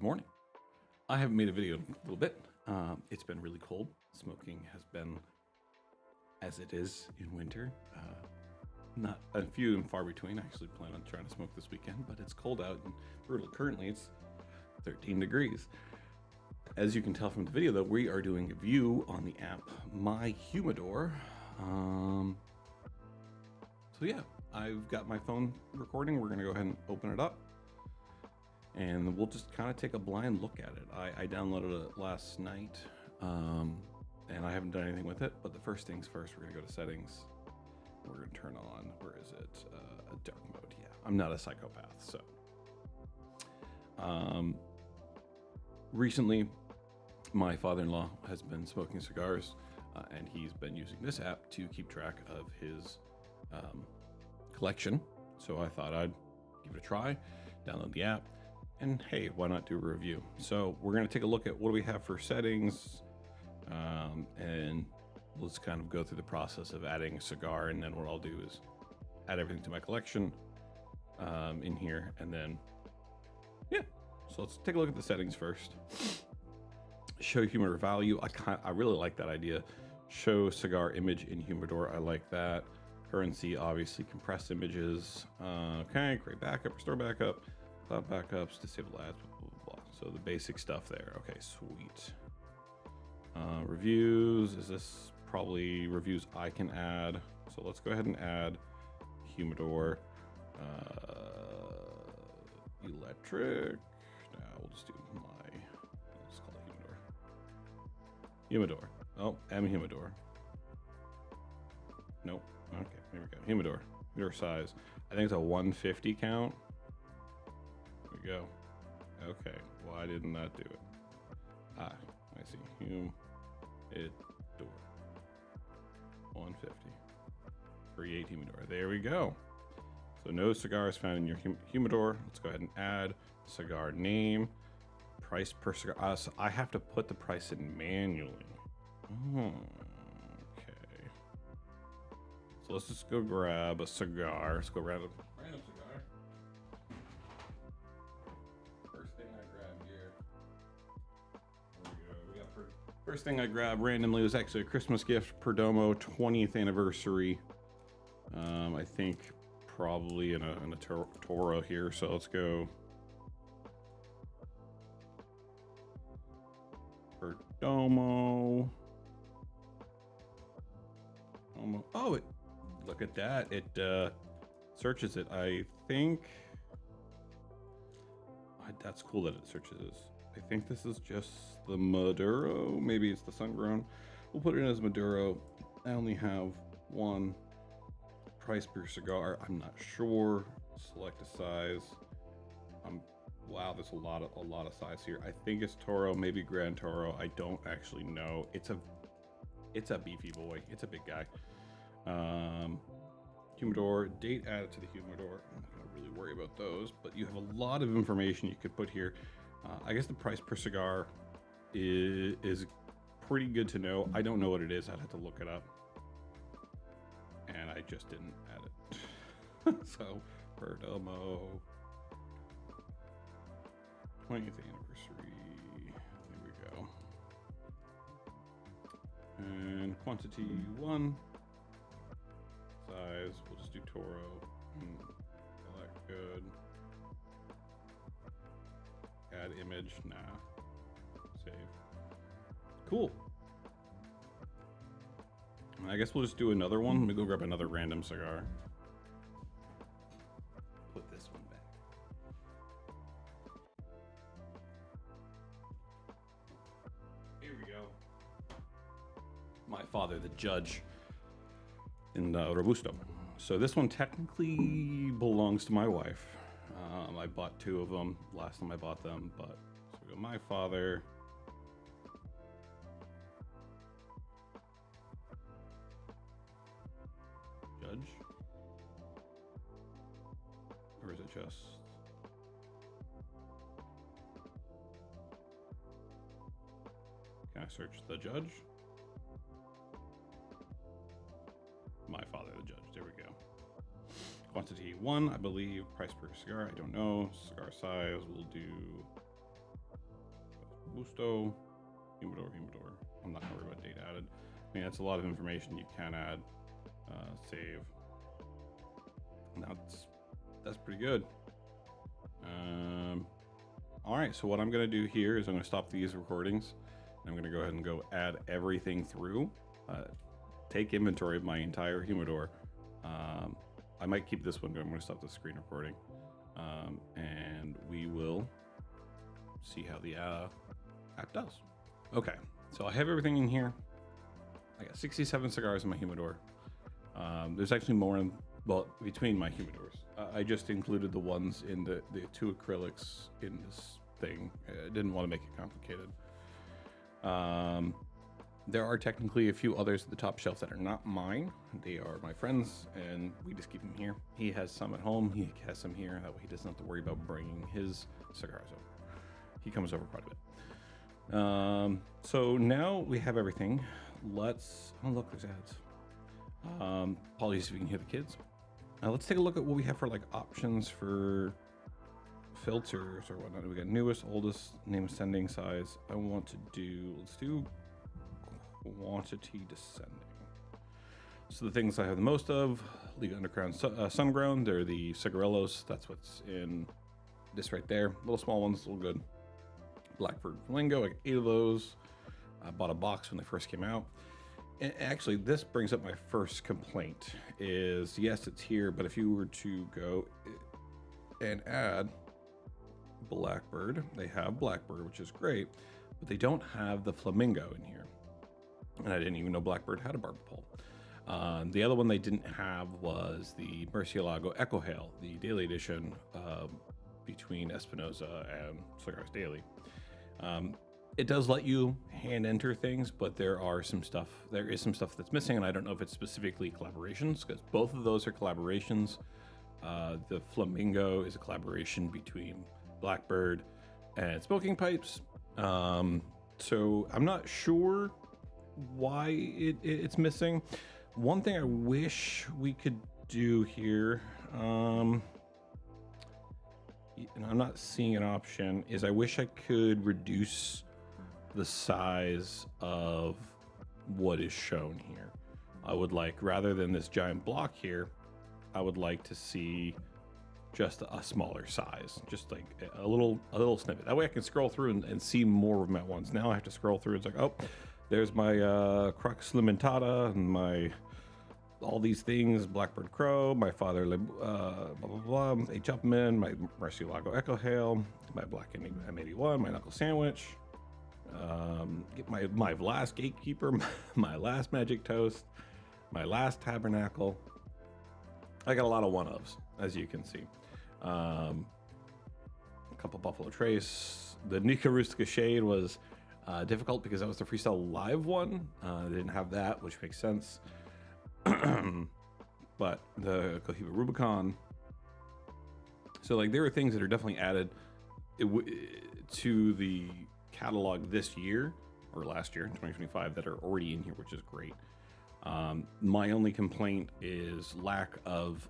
Good morning. I haven't made a video in a little bit. It's been really cold. Smoking has been as it is in winter. Not a few and far between. I actually plan on trying to smoke this weekend, but it's cold out and brutal. Currently it's 13 degrees. As you can tell from the video though, we are doing a view on the app My Humidor. So yeah, I've got my phone recording. We're gonna go ahead and open it up and we'll just kind of take a blind look at it. I downloaded it last night and I haven't done anything with it, but the first things first, we're gonna go to settings. We're gonna turn on, where is it? Dark mode, yeah. I'm not a psychopath, so. Recently, my father-in-law has been smoking cigars and he's been using this app to keep track of his collection. So I thought I'd give it a try, download the app, and hey, why not do a review? So we're gonna take a look at what do we have for settings, and let's kind of go through the process of adding a cigar, and then what I'll do is add everything to my collection in here, and then, yeah. So let's take a look at the settings first. Show humidor value. I really like that idea. Show cigar image in humidor. I like that. Currency, obviously, compress images. Okay, create backup, restore backup, cloud backups, disable ads, blah, blah, blah, blah. So the basic stuff there. Okay, sweet. Reviews. Is this probably reviews I can add? So let's go ahead and add humidor. Electric. Now we'll just do let's call it humidor. Humidor. Oh, humidor. Nope. Okay, here we go. Humidor. Humidor size. I think it's a 150 count. There we go. Okay. Why didn't that do it? Ah, I see. Humidor. 150. Create humidor. There we go. So no cigars found in your humidor. Let's go ahead and add cigar name. Price per cigar. So I have to put the price in manually. Oh, okay. So let's just go grab a cigar. Let's go random cigar. First thing I grab here. There we go. First thing I grabbed randomly was actually a Christmas gift, Perdomo 20th anniversary. I think probably in a Toro here. So let's go Perdomo. Oh, look at that. It searches it. I think that's cool that it searches this. I think this is just the Maduro. Maybe it's the sun-grown. We'll put it in as Maduro. I only have one. Price per cigar, I'm not sure. Select a size. Wow, there's a lot of size here. I think it's Toro, maybe Grand Toro. I don't actually know. It's a beefy boy. It's a big guy. Humidor, date added to the humidor. I'm not gonna really worry about those, but you have a lot of information you could put here. I guess the price per cigar is pretty good to know. I don't know what it is. I'd have to look it up. And I just didn't add it. So, Perdomo 20th anniversary. There we go. And quantity 1. Size, we'll just do Toro. All that good. Add image, nah. Save. Cool. I guess we'll just do another one. Let me go grab another random cigar. Put this one back. Here we go. My father, the judge in Robusto. So this one technically belongs to my wife. I bought 2 of them last time I bought them, but so we go my father. Judge? Or is it just... Can I search the judge? My father, the judge. There we go. Quantity 1, I believe. Price per cigar, I don't know. Cigar size, we'll do Busto, Humidor. I'm not gonna worry about date added. I mean, that's a lot of information you can add. Save. Now that's pretty good. All right, so what I'm gonna do here is I'm gonna stop these recordings. I'm gonna go ahead and go add everything through. Take inventory of my entire humidor. I might keep this one going. I'm gonna stop the screen recording. And we will see how the app does. Okay, so I have everything in here. I got 67 cigars in my humidor. There's actually more in, well, between my humidors. I just included the ones in the two acrylics in this thing. I didn't want to make it complicated. There are technically a few others at the top shelf that are not mine. They are my friends, and we just keep them here. He has some at home. He has some here. That way he doesn't have to worry about bringing his cigars over. He comes over quite a bit. So now we have everything. Let's, oh look, there's ads. Apologies if you can hear the kids. Let's take a look at what we have for like options for filters or whatnot. We got newest, oldest, name ascending, size. I want to do, let's do quantity descending. So the things I have the most of, Liga Underground Sungrown, they're the cigarillos. That's what's in this right there. Little small ones, little good. Blackbird Flamingo, I got 8 of those. I bought a box when they first came out. And actually, this brings up my first complaint is, yes, it's here, but if you were to go and add Blackbird, they have Blackbird, which is great, but they don't have the Flamingo in here. And I didn't even know Blackbird had a barber pole. The other one they didn't have was the Murcielago Echo Hail, the daily edition between Espinosa and Cigars Daily. It does let you hand enter things, but there is some stuff that's missing, and I don't know if it's specifically collaborations, because both of those are collaborations. The Flamingo is a collaboration between Blackbird and Smoking Pipes. So I'm not sure why it's missing. One thing I wish we could do here, and I'm not seeing an option, is I wish I could reduce the size of what is shown here. I would like, rather than this giant block here, I would like to see just a smaller size, just like a little snippet. That way I can scroll through and see more of them at once. Now I have to scroll through. It's like, oh, there's my Crux Limitada and my all these things, Blackbird Crow, my Father blah blah blah, H. Upman, my Murcielago Echo Hail, my Black M81, my Knuckle Sandwich, get my last Gatekeeper, my last Magic Toast, my last Tabernacle. I got a lot of one-ofs, as you can see. A couple Buffalo Trace. The Nika Rustica Shade was difficult because that was the Freestyle Live one. They didn't have that, which makes sense. But the Cohiba Rubicon. So like there are things that are definitely added to the catalog this year or last year in 2025 that are already in here, which is great. My only complaint is lack of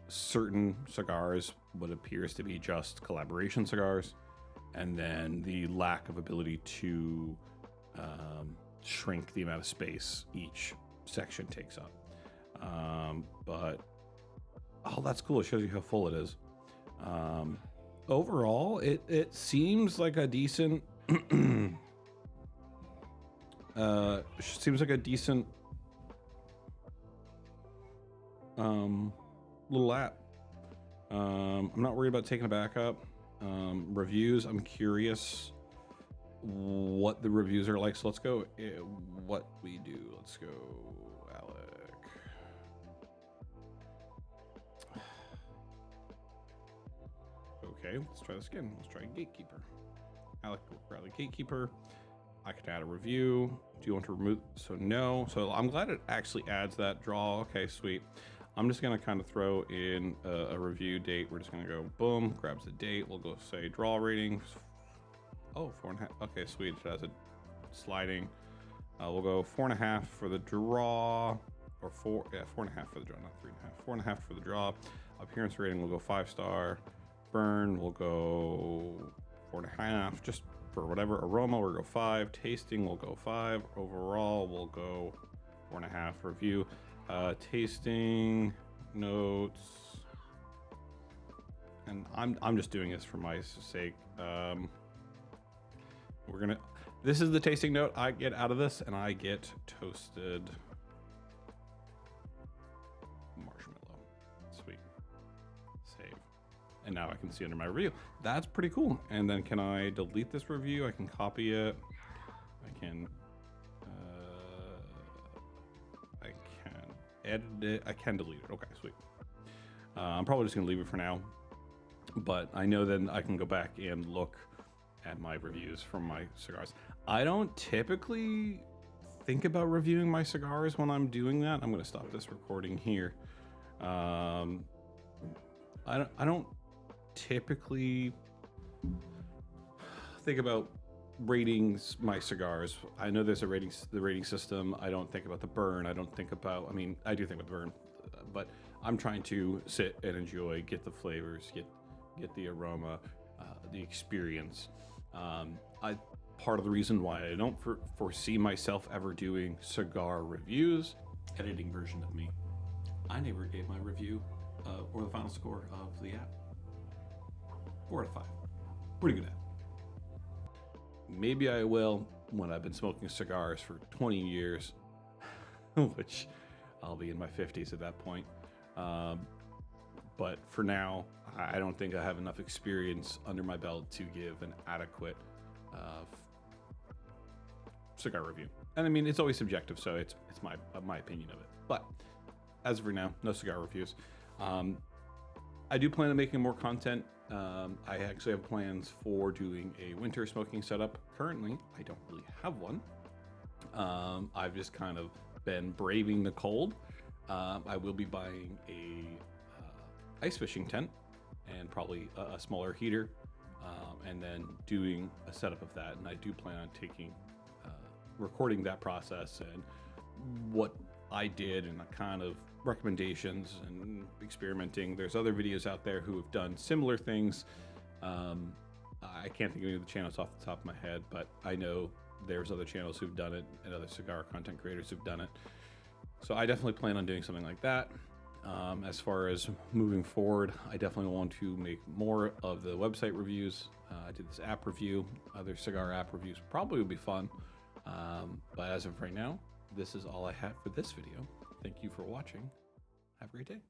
certain cigars, what appears to be just collaboration cigars, and then the lack of ability to shrink the amount of space each section takes up. But oh, that's cool. It shows you how full it is. Overall, it seems like a decent little app. I'm not worried about taking a backup. Reviews, I'm curious what the reviews are like. So let's go what we do. Let's go Alec. Okay, let's try this again. Let's try Gatekeeper. Alec Bradley Gatekeeper. I could add a review. Do you want to remove? So no. So I'm glad it actually adds that draw. Okay, sweet. I'm just gonna kind of throw in a review date. We're just gonna go boom, grabs the date. We'll go say draw rating. Oh, 4.5. Okay, sweet. It has a sliding. We'll go 4.5 for the draw, or 4.5 for the draw, not 3.5. 4.5 for the draw. Appearance rating, we'll go 5-star. Burn, we'll go 4.5. Just for whatever. Aroma, we'll go 5. Tasting, we'll go 5. Overall, we'll go 4.5. Review, tasting notes, and I'm just doing this for my sake. This is the tasting note I get out of this, and I get toasted marshmallow. Sweet. Save. And now I can see under my review. That's pretty cool. And then can I delete this review? I can copy it. I can edit it. I can delete it. Okay, sweet. I'm probably just gonna leave it for now, but I know then I can go back and look at my reviews from my cigars. I don't typically think about reviewing my cigars when I'm doing that. I'm gonna stop this recording here. I don't typically think about ratings my cigars. I know there's the rating system. I don't think about the burn. I don't think about, I mean, I do think about the burn, but I'm trying to sit and enjoy, get the flavors, get the aroma, the experience. Part of the reason why I don't foresee myself ever doing cigar reviews, editing version of me, I never gave my review or the final score of the app. 4 out of 5. Pretty good app. Maybe I will when I've been smoking cigars for 20 years, which I'll be in my 50s at that point. But for now, I don't think I have enough experience under my belt to give an adequate cigar review. And I mean, it's always subjective, so it's my opinion of it. But as of now, no cigar reviews. I do plan on making more content. I actually have plans for doing a winter smoking setup. Currently, I don't really have one. I've just kind of been braving the cold. I will be buying a ice fishing tent and probably a smaller heater, and then doing a setup of that. And I do plan on recording that process and what I did and a kind of recommendations and experimenting. There's other videos out there who have done similar things. I can't think of any of the channels off the top of my head, but I know there's other channels who've done it and other cigar content creators who've done it. So I definitely plan on doing something like that. As far as moving forward, I definitely want to make more of the website reviews. I did this app review, other cigar app reviews probably would be fun. But as of right now, this is all I have for this video. Thank you for watching. Have a great day.